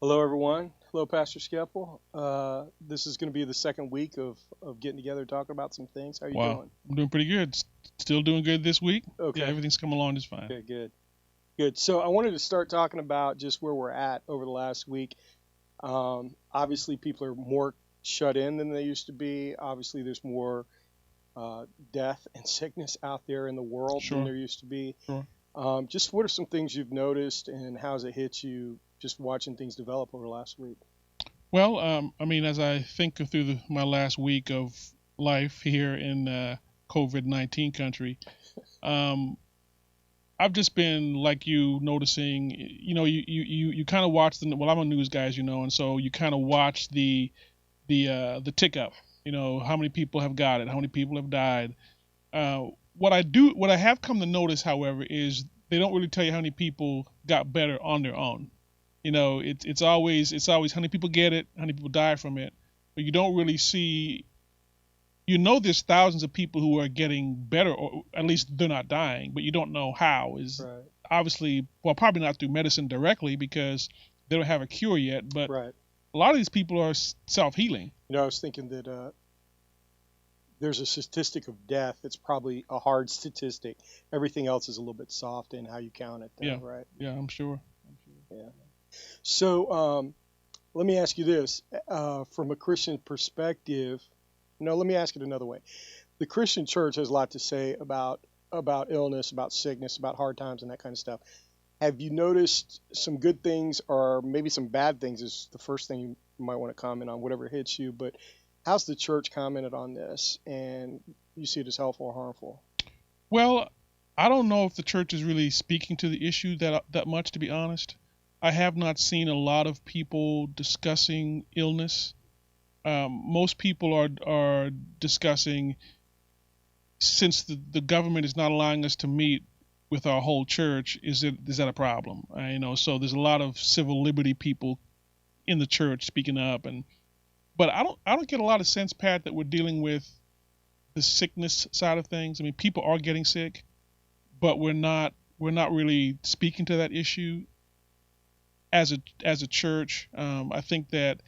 Hello, everyone. Hello, Pastor Skeppel. This is going to be the second week of getting together talking about some things. How are you Wow, doing? I'm doing pretty good. Still doing good this week. Yeah, Okay, everything's coming along just fine. good, good, good. So I wanted to start talking about just where we're at over the last week. Obviously, people are more shut in than they used to be. Obviously, there's more death and sickness out there in the world than Sure, there used to be. sure. Just what are some things you've noticed and how's it hit you just watching things develop over the last week? Well, I mean, as I think through my last week of life here in COVID-19 country, um, I've just been like you noticing. You kind of watch the. Well, I'm a news guy, as you know, and so you kind of watch the tick up. How many people have got it, how many people have died. What I have come to notice, however, is they don't really tell you how many people got better on their own. It's always how many people get it, how many people die from it, but you don't really see. There's thousands of people who are getting better, or at least they're not dying, but you don't know how. Is Right, obviously, well, probably not through medicine directly because they don't have a cure yet, but right. a lot of these people are self healing. I was thinking that there's a statistic of death. It's probably a hard statistic. Everything else is a little bit soft in how you count it, though, Yeah, right? yeah, I'm sure. Yeah. So let me ask you this: from a Christian perspective, no, let me ask it another way. The Christian church has a lot to say about illness, about sickness, about hard times, and that kind of stuff. Have you noticed some good things or maybe some bad things? Is the first thing you might want to comment on, whatever hits you. But how's the church commented on this, and you see it as helpful or harmful? Well, I don't know if the church is really speaking to the issue that much, to be honest. I have not seen a lot of people discussing illness. Most people are discussing, since the government is not allowing us to meet with our whole church, is that a problem? So there's a lot of civil liberty people in the church speaking up, but I don't get a lot of sense, Pat, that we're dealing with the sickness side of things. I mean, people are getting sick, but we're not really speaking to that issue as a church. I think that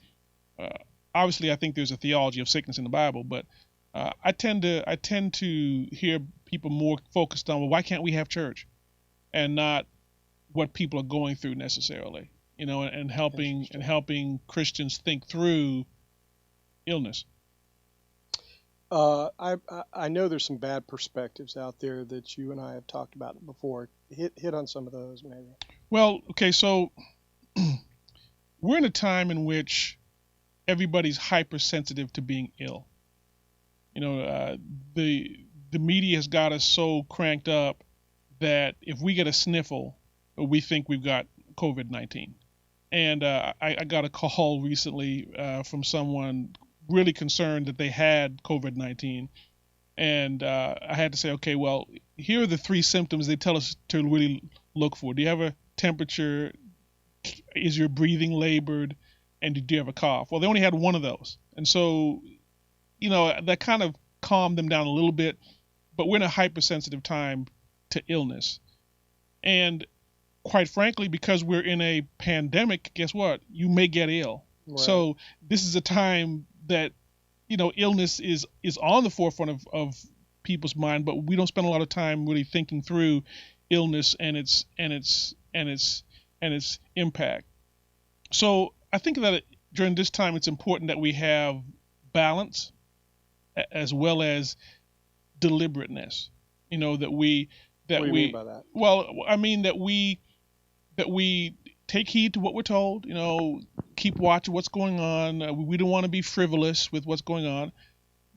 uh, obviously I think there's a theology of sickness in the Bible, but I tend to hear people more focused on, well, why can't we have church, and not what people are going through necessarily. And Interesting. helping Christians think through illness. I know there's some bad perspectives out there that you and I have talked about before. Hit on some of those maybe. Well, okay, so we're in a time in which everybody's hypersensitive to being ill. You know, the media has got us so cranked up that if we get a sniffle, we think we've got COVID-19. And I got a call recently from someone really concerned that they had COVID-19, and I had to say, okay, well, here are the three symptoms they tell us to really look for. Do you have a temperature? Is your breathing labored? And do you have a cough? Well, they only had one of those, and so that kind of calmed them down a little bit. But we're in a hypersensitive time to illness, and quite frankly, because we're in a pandemic, guess what? You may get ill. Right. So this is a time that illness is on the forefront of people's mind, but we don't spend a lot of time really thinking through illness and its impact. So I think that during this time, it's important that we have balance as well as deliberateness. That we What that do you mean we by that? well, I mean that we take heed to what we're told. Keep watch of what's going on. We don't want to be frivolous with what's going on,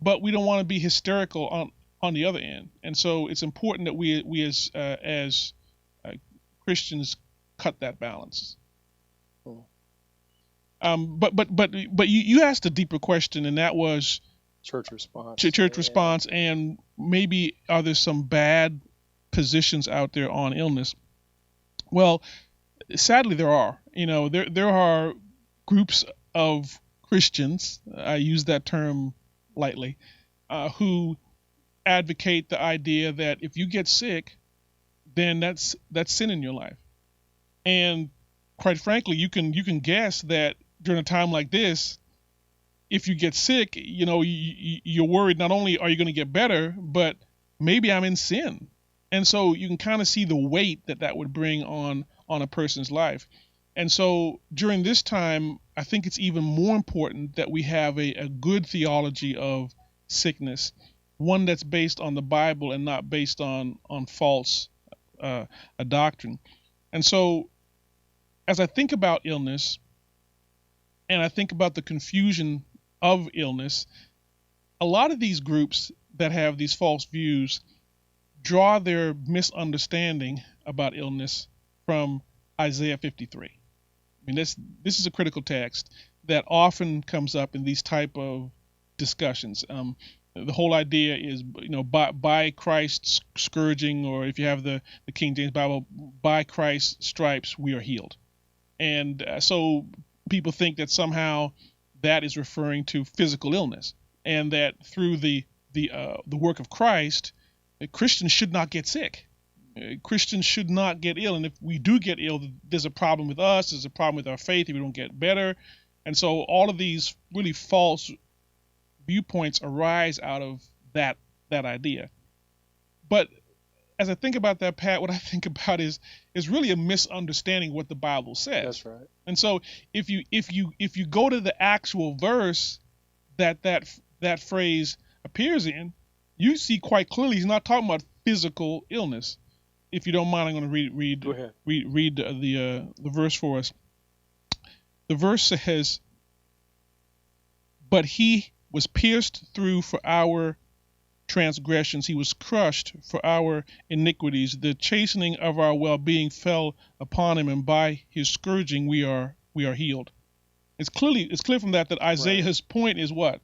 but we don't want to be hysterical on the other end. And so it's important that we as uh, Christians cut that balance. Hmm. But you asked a deeper question, and that was Church response to church it. Yeah. response, and maybe are there some bad positions out there on illness? Well, sadly, there are. There are groups of Christians. I use that term lightly, who advocate the idea that if you get sick, then that's sin in your life. And quite frankly, you can guess that during a time like this, if you get sick, you're worried not only are you going to get better, but maybe I'm in sin. And so you can kind of see the weight that would bring on a person's life. And so during this time, I think it's even more important that we have a good theology of sickness, one that's based on the Bible and not based on false a doctrine. And so as I think about illness and I think about the confusion of illness, a lot of these groups that have these false views draw their misunderstanding about illness from Isaiah 53. I mean, this is a critical text that often comes up in these type of discussions. The whole idea is, by Christ's scourging, or if you have the King James Bible, by Christ's stripes we are healed. And so people think that somehow that is referring to physical illness, and that through the work of Christ, Christians should not get sick. Christians should not get ill, and if we do get ill, there's a problem with us. There's a problem with our faith if we don't get better. And so all of these really false viewpoints arise out of that idea. But as I think about that, Pat, what I think about is really a misunderstanding of what the Bible says. That's right. And so if you go to the actual verse that phrase appears in, you see quite clearly he's not talking about physical illness. If you don't mind, I'm going to read the verse for us. The verse says, "But he was pierced through for our transgressions, he was crushed for our iniquities. The chastening of our well-being fell upon him, and by his scourging we are healed." It's clear from that Isaiah's point is what?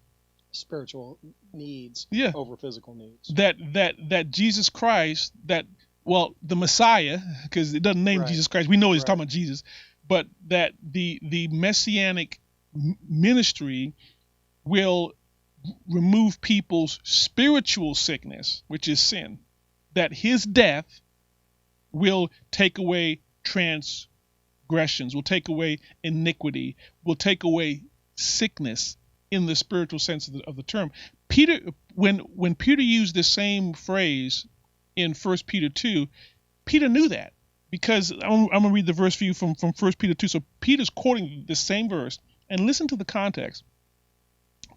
Spiritual needs over physical needs. That Jesus Christ, the Messiah, because it doesn't name Jesus Christ, we know he's talking about Jesus, but that the messianic ministry will remove people's spiritual sickness, which is sin. That his death will take away transgressions, will take away iniquity, will take away sickness in the spiritual sense of the term. Peter, when Peter used the same phrase in 1 Peter 2, Peter knew that, because I'm going to read the verse for you from 1 Peter 2. So Peter's quoting the same verse, and listen to the context.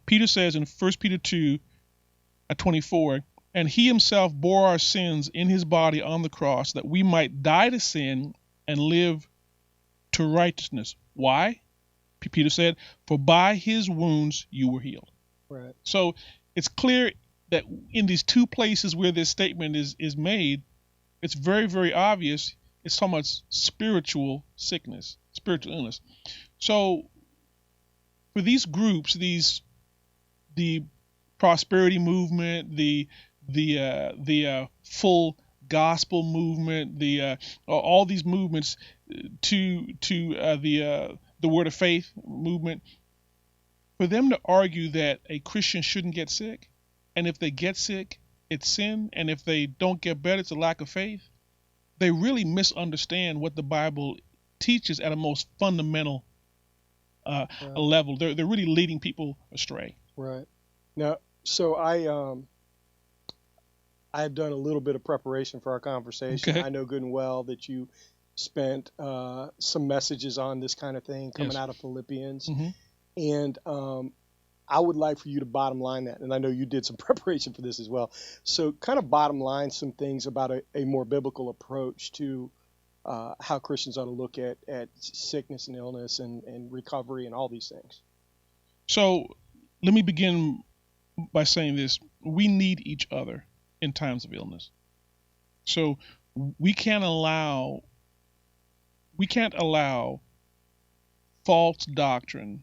Peter says in 1 Peter 2:24, "And he himself bore our sins in his body on the cross, that we might die to sin and live to righteousness." Why? Peter said, "For by his wounds you were healed." Right. So it's clear that in these two places where this statement is made, it's very, very obvious it's talking about spiritual sickness, spiritual illness. So for these groups, the prosperity movement, the full gospel movement, all these movements to the word of faith movement, for them to argue that a Christian shouldn't get sick, and if they get sick, it's sin, and if they don't get better, it's a lack of faith, they really misunderstand what the Bible teaches at a most fundamental level. They're really leading people astray. Right. Now, so I've done a little bit of preparation for our conversation. Okay. I know good and well that you spent some messages on this kind of thing coming out of Philippians. Mm-hmm. And I would like for you to bottom line that. And I know you did some preparation for this as well. So kind of bottom line some things about a more biblical approach to how Christians ought to look at sickness and illness and recovery and all these things. So let me begin by saying this. We need each other in times of illness. So we can't allow false doctrine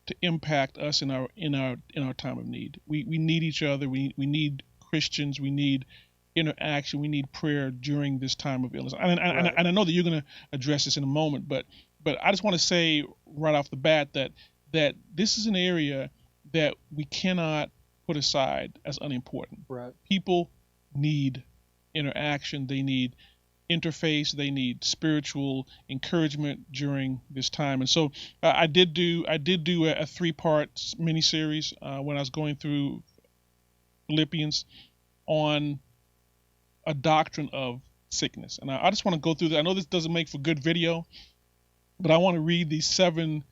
to impact us in our time of need. We need each other. We need Christians. We need interaction. We need prayer during this time of illness. And I know that you're going to address this in a moment, but I just want to say right off the bat that this is an area that we cannot put aside as unimportant. Right. People need interaction. They need interface. They need spiritual encouragement during this time. And so I did do a 3-part miniseries when I was going through Philippians on a doctrine of sickness. And I just want to go through that. I know this doesn't make for good video, but I want to read these 7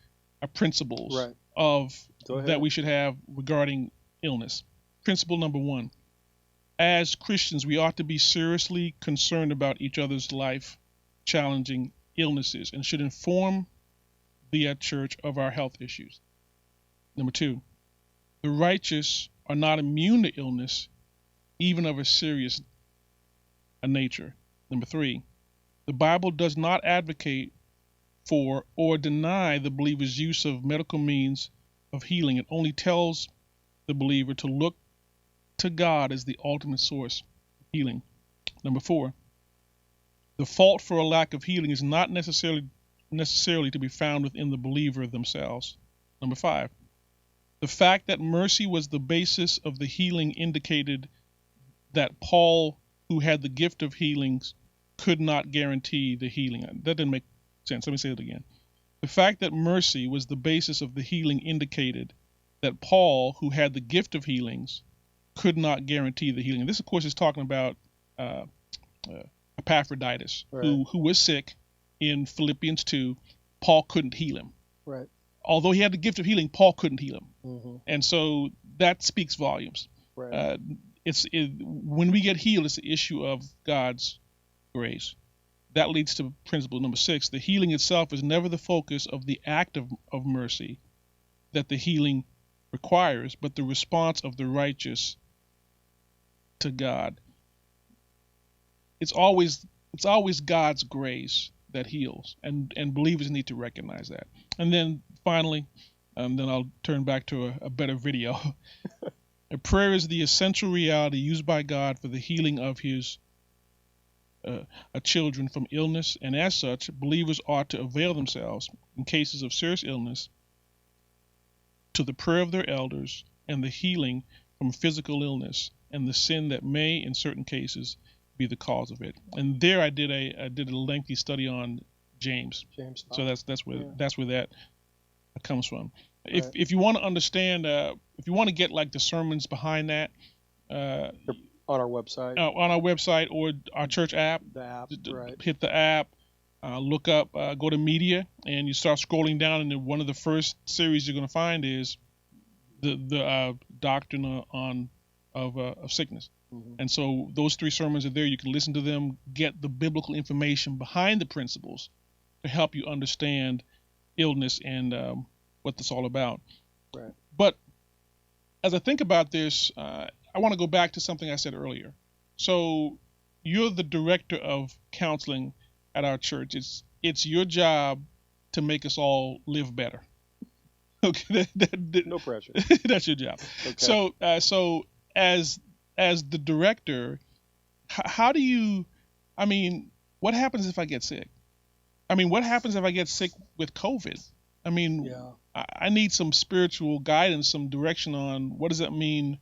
principles Right. of that we should have regarding illness. Principle number 1. As Christians, we ought to be seriously concerned about each other's life challenging illnesses and should inform the church of our health issues. Number 2, the righteous are not immune to illness, even of a serious nature. Number 3, the Bible does not advocate for or deny the believer's use of medical means of healing. It only tells the believer to look to God as the ultimate source of healing. Number 4, the fault for a lack of healing is not necessarily to be found within the believer themselves. Number 5, the fact that mercy was the basis of the healing indicated that Paul, who had the gift of healings, could not guarantee the healing. That didn't make sense. Let me say it again. The fact that mercy was the basis of the healing indicated that Paul, who had the gift of healings, could not guarantee the healing. And this, of course, is talking about Epaphroditus, Right. who was sick in Philippians 2. Paul couldn't heal him. Right. Although he had the gift of healing, Paul couldn't heal him. Mm-hmm. And so that speaks volumes. Right. When we get healed, it's the issue of God's grace. That leads to principle number 6. The healing itself is never the focus of the act of mercy that the healing requires, but the response of the righteous to God. It's always God's grace that heals, and believers need to recognize that. And then finally, then I'll turn back to a better video. A prayer is the essential reality used by God for the healing of his children from illness, and as such, believers ought to avail themselves, in cases of serious illness, to the prayer of their elders and the healing from physical illness and the sin that may, in certain cases, be the cause of it. And there I did a lengthy study on James. So that's where that comes from. Right. If you want to understand, if you want to get like the sermons behind that, on our website. On our website or our church app. The app, right. Hit the app, look up, go to media, and you start scrolling down, and then one of the first series you're going to find is the doctrine of sickness. Mm-hmm. And so those 3 sermons are there. You can listen to them, get the biblical information behind the principles to help you understand illness and what that's all about. Right. But as I think about this, I want to go back to something I said earlier. So you're the director of counseling at our church. It's your job to make us all live better. Okay, No pressure. That's your job. Okay. So as the director, how do you? I mean, what happens if I get sick? I mean, what happens if I get sick with COVID? I mean, Yeah. I need some spiritual guidance, some direction on what does that mean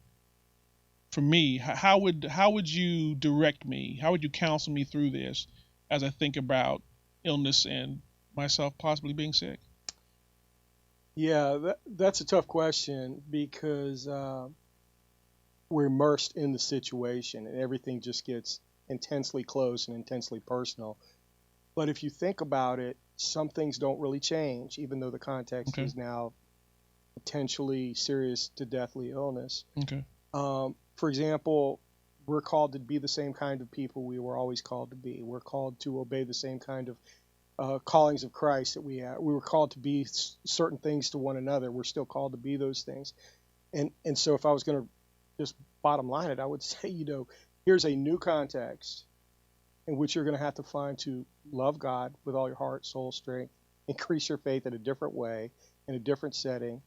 for me. How would you direct me? How would you counsel me through this as I think about illness and myself possibly being sick? Yeah, that's a tough question because we're immersed in the situation and everything just gets intensely close and intensely personal. But if you think about it, some things don't really change, even though the context is now potentially serious to deathly illness. Okay. For example, we're called to be the same kind of people we were always called to be. We're called to obey the same kind of callings of Christ that we have. We were called to be certain things to one another. We're still called to be those things. And so if I was going to just bottom line it, I would say, here's a new context in which you're going to have to find to love God with all your heart, soul, strength, increase your faith in a different way, in a different setting,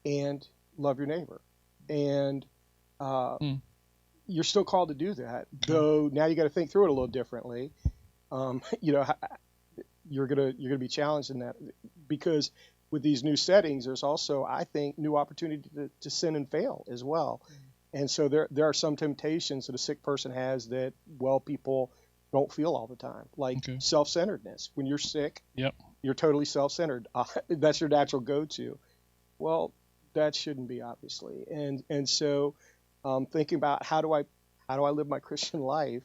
and love your neighbor. And you're still called to do that, though now you got to think through it a little differently. You're gonna be challenged in that because with these new settings, there's also, I think, new opportunity to sin and fail as well. And so there are some temptations that a sick person has that well people don't feel all the time, like Okay. self-centeredness. When you're sick, Yep. you're totally self-centered. That's your natural go-to. Well, that shouldn't be, obviously. And so thinking about how do I live my Christian life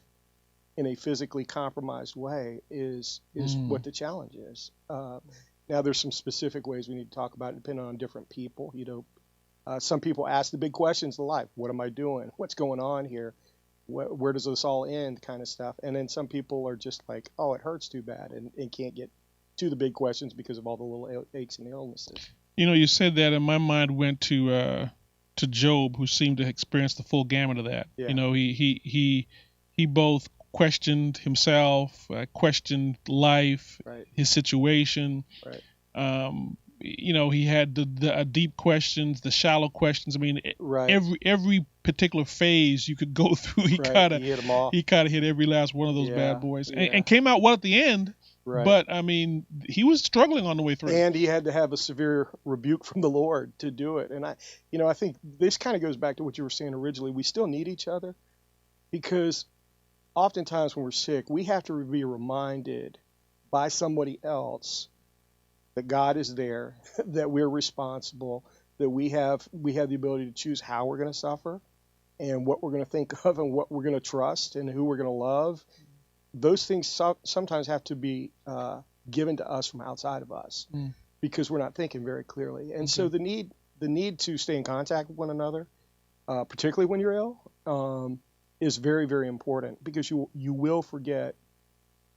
in a physically compromised way is what Mm. the challenge is. Now, there's some specific ways we need to talk about it, depending on different people. Some people ask the big questions of life: What am I doing? What's going on here? Where does this all end? Kind of stuff. And then some people are just like, oh, it hurts too bad, and can't get to the big questions because of all the little aches and illnesses. You said that, and my mind went to Job, who seemed to experience the full gamut of that. Yeah. He both questioned himself, questioned life, Right. his situation. Right. He had the deep questions, the shallow questions. I mean, Right. every particular phase you could go through, he Right. kind of He hit them all. hit every last one of those Yeah. bad boys, Yeah. and came out well at the end. Right. But I mean, he was struggling on the way through. And he had to have a severe rebuke from the Lord to do it. And I think this kind of goes back to what you were saying originally. We still need each other, because oftentimes when we're sick, we have to be reminded by somebody else that God is there, that we're responsible, that we have the ability to choose how we're going to suffer and what we're going to think of and what we're going to trust and who we're going to love. Those things sometimes have to be given to us from outside of us, because we're not thinking very clearly. And so the need to stay in contact with one another, particularly when you're ill, is very, very important, because you will forget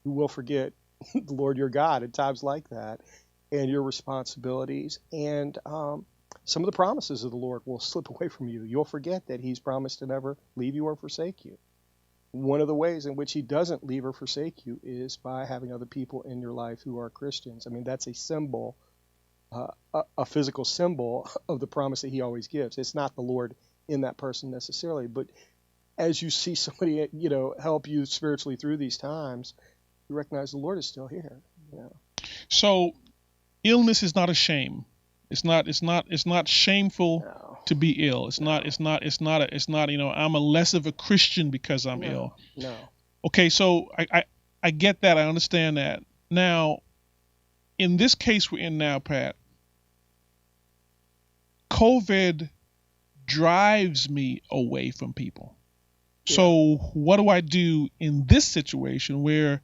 the Lord your God at times like that, and your responsibilities, and some of the promises of the Lord will slip away from you. You'll forget that He's promised to never leave you or forsake you. One of the ways in which He doesn't leave or forsake you is by having other people in your life who are Christians. I mean, that's a symbol, a physical symbol of the promise that He always gives. It's not the Lord in that person necessarily, but as you see somebody, help you spiritually through these times, you recognize the Lord is still here. So, illness is not a shame. It's not shameful to be ill. It's not. I'm a less of a Christian because I'm ill. No. Okay, so I get that. I understand that. Now, in this case we're in now, Pat, COVID drives me away from people. Yeah. So what do I do in this situation where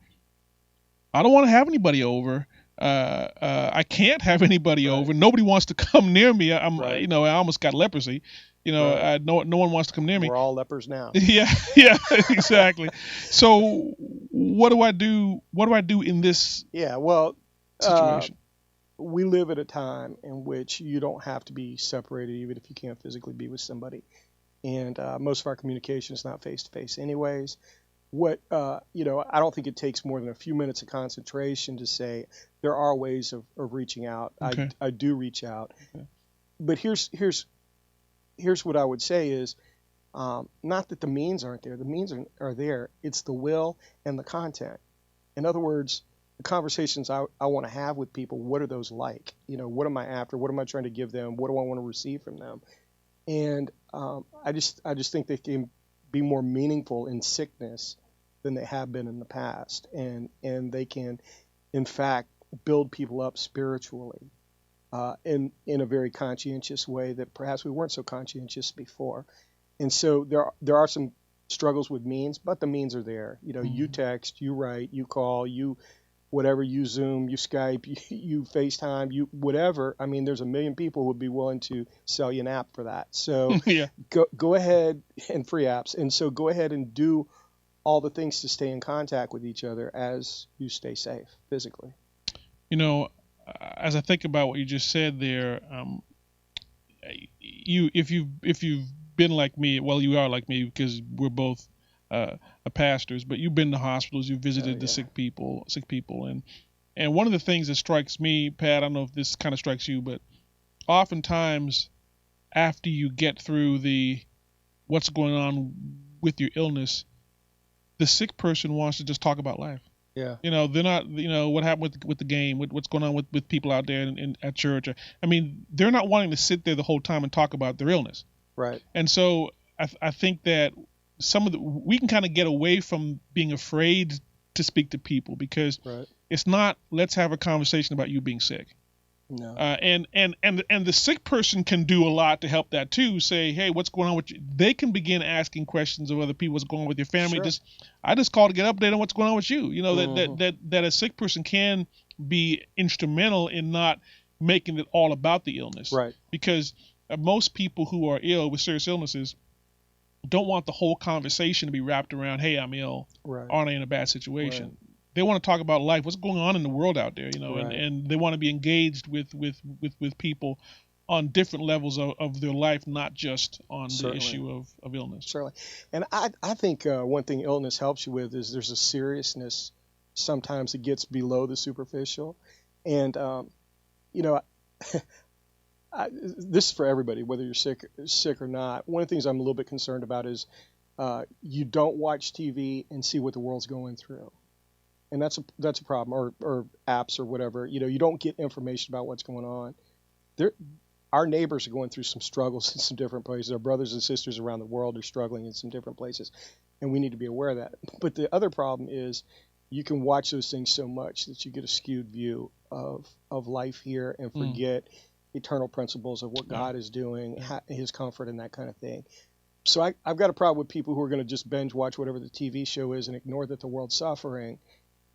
I don't want to have anybody over? I can't have anybody over. Nobody wants to come near me. I almost got leprosy. No one wants to come near me. We're all lepers now. Yeah, exactly. So what do I do? What do I do in this situation? We live at a time in which you don't have to be separated, even if you can't physically be with somebody. And most of our communication is not face to face, anyways. I don't think it takes more than a few minutes of concentration to say there are ways of reaching out. Okay. I do reach out, but here's what I would say is, not that the means aren't there. The means are there. It's the will and the content. In other words, the conversations I want to have with people, what are those like? What am I after? What am I trying to give them? What do I want to receive from them? And I just think they can be more meaningful in sickness than they have been in the past, and they can, in fact, build people up spiritually in a very conscientious way that perhaps we weren't so conscientious before. And so there are some struggles with means, but the means are there. You text, you write, you call, you whatever, you Zoom, you Skype, you FaceTime, you whatever. I mean, there's a million people who would be willing to sell you an app for that. So go ahead, and free apps. And so go ahead and do all the things to stay in contact with each other as you stay safe physically. As I think about what you just said there, if you've been like me, well, you are like me because we're both pastors, but you've been to hospitals, you've visited the sick people, and one of the things that strikes me, Pat, I don't know if this kind of strikes you, but oftentimes after you get through what's going on with your illness, the sick person wants to just talk about life. Yeah. They're not, what happened with the game, what's going on with people out there at church. I mean, they're not wanting to sit there the whole time and talk about their illness. Right. And so I think that we can kind of get away from being afraid to speak to people, because Right. it's not let's have a conversation about you being sick. No. And the sick person can do a lot to help that too. Say, hey, what's going on with you? They can begin asking questions of other people. What's going on with your family? Sure. I just called to get updated on what's going on with you. You know, Mhm. that a sick person can be instrumental in not making it all about the illness, Right. because most people who are ill with serious illnesses don't want the whole conversation to be wrapped around, hey, I'm ill, Right. aren't I in a bad Right. situation? They want to talk about life, what's going on in the world out there, Right. and they want to be engaged with people on different levels of their life, not just on the Certainly. issue of illness. Certainly. And I think one thing illness helps you with is there's a seriousness sometimes that gets below the superficial. And, you know, this is for everybody, whether you're sick or not. One of the things I'm a little bit concerned about is you don't watch TV and see what the world's going through. And that's a problem, or apps or whatever. You don't get information about what's going on. There, our neighbors are going through some struggles in some different places. Our brothers and sisters around the world are struggling in some different places, and we need to be aware of that. But the other problem is you can watch those things so much that you get a skewed view of life here and forget eternal principles of what God is doing, His comfort, and that kind of thing. So I've got a problem with people who are going to just binge watch whatever the TV show is and ignore that the world's suffering.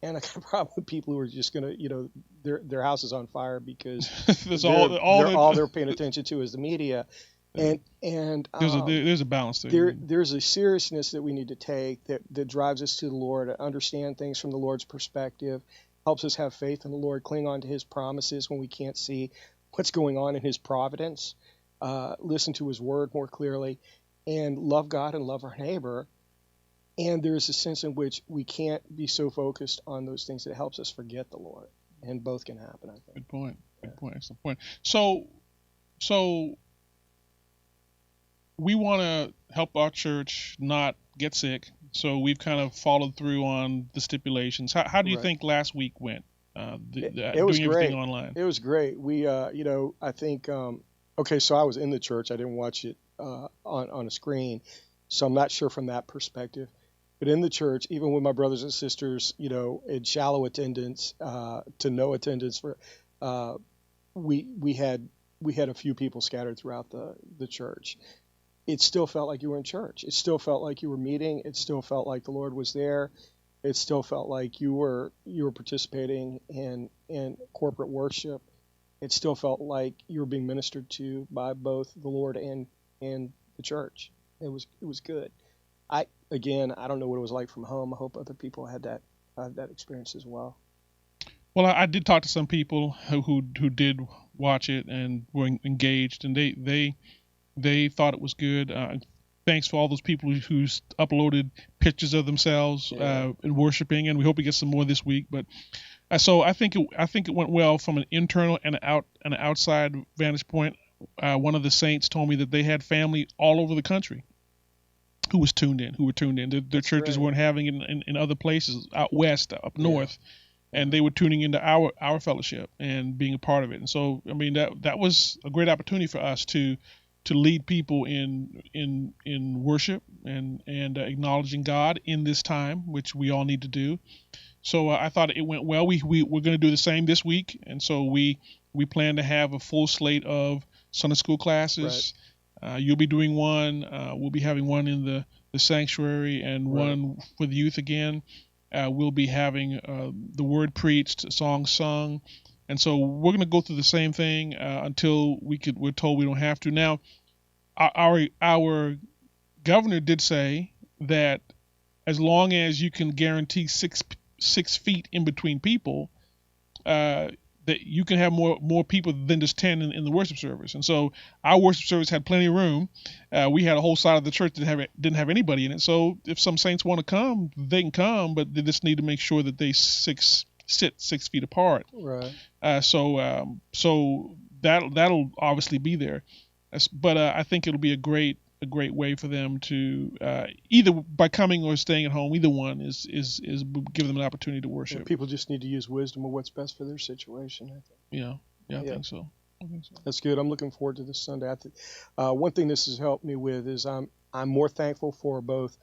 And I got a problem with people who are just going to, their house is on fire because all they're paying attention to is the media. And there's a balance there. There's a seriousness that we need to take that drives us to the Lord, understand things from the Lord's perspective, helps us have faith in the Lord, cling on to His promises when we can't see what's going on in His providence, listen to His word more clearly, and love God and love our neighbor. And there's a sense in which we can't be so focused on those things that it helps us forget the Lord. And both can happen, I think. Good point. Good point. Excellent point. So we want to help our church not get sick. So we've kind of followed through on the stipulations. How do you think last week went? It was doing great. Everything online. It was great. We, I think, okay, so I was in the church. I didn't watch it on a screen. So I'm not sure from that perspective. But in the church, even with my brothers and sisters, in shallow attendance to no attendance, we had a few people scattered throughout the church. It still felt like you were in church. It still felt like you were meeting. It still felt like the Lord was there. It still felt like you were participating in corporate worship. It still felt like you were being ministered to by both the Lord and the church. It was good. I don't know what it was like from home. I hope other people had that experience as well. Well, I did talk to some people who did watch it and were engaged, and they thought it was good. Thanks for all those people who uploaded pictures of themselves in worshiping, and we hope we get some more this week. But so I think it went well from an internal and an outside vantage point. One of the saints told me that they had family all over the country who were tuned in. Their churches weren't having it in other places out west, up north, and they were tuning into our fellowship and being a part of it. And so, I mean, that was a great opportunity for us to lead people in worship and acknowledging God in this time, which we all need to do. So I thought it went well. We're going to do the same this week, and so we plan to have a full slate of Sunday school classes. Right. You'll be doing one. We'll be having one in the sanctuary and one for the youth again. We'll be having the word preached, songs sung. And so we're going to go through the same thing until we're told we don't have to. Now, our governor did say that as long as you can guarantee 6 feet in between people, that you can have more people than just 10 in the worship service. And so our worship service had plenty of room. We had a whole side of the church that didn't have anybody in it. So if some saints want to come, they can come, but they just need to make sure that they sit 6 feet apart. Right. So that'll obviously be there. But I think it'll be a great way for them to either by coming or staying at home. Either one is give them an opportunity to worship. Yeah, people just need to use wisdom of what's best for their situation, I think. I think so. That's good. I'm looking forward to this Sunday. One thing this has helped me with is I'm more thankful for both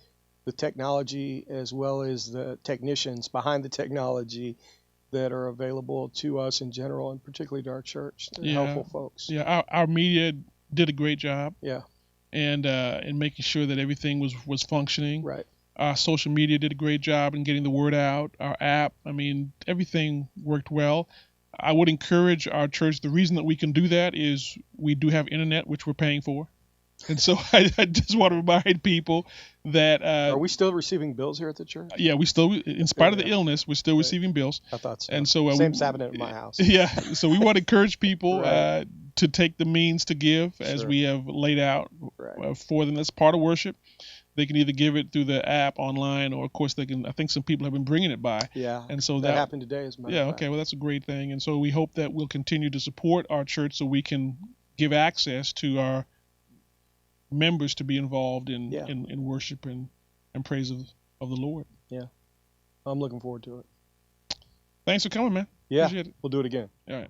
the technology as well as the technicians behind the technology that are available to us in general, and particularly to our church. They're helpful folks. Yeah, our media did a great job. Yeah. And in making sure that everything was functioning. Right. Our social media did a great job in getting the word out. Our app, I mean, everything worked well. I would encourage our church. The reason that we can do that is we do have internet, which we're paying for. And so I just want to remind people that. Are we still receiving bills here at the church? Yeah, we still, in spite of the illness, we're still receiving bills. I thought so. And so Same's happening at my house. Yeah, so we want to encourage people Right. to take the means to give as we have laid out for them. That's part of worship. They can either give it through the app online, or of course they can. I think some people have been bringing it by. Yeah. And so that happened today, as a matter of fact. Okay. Well, that's a great thing. And so we hope that we'll continue to support our church so we can give access to our members to be involved in worship and praise of the Lord. Yeah. I'm looking forward to it. Thanks for coming, man. Yeah. Appreciate it. We'll do it again. All right.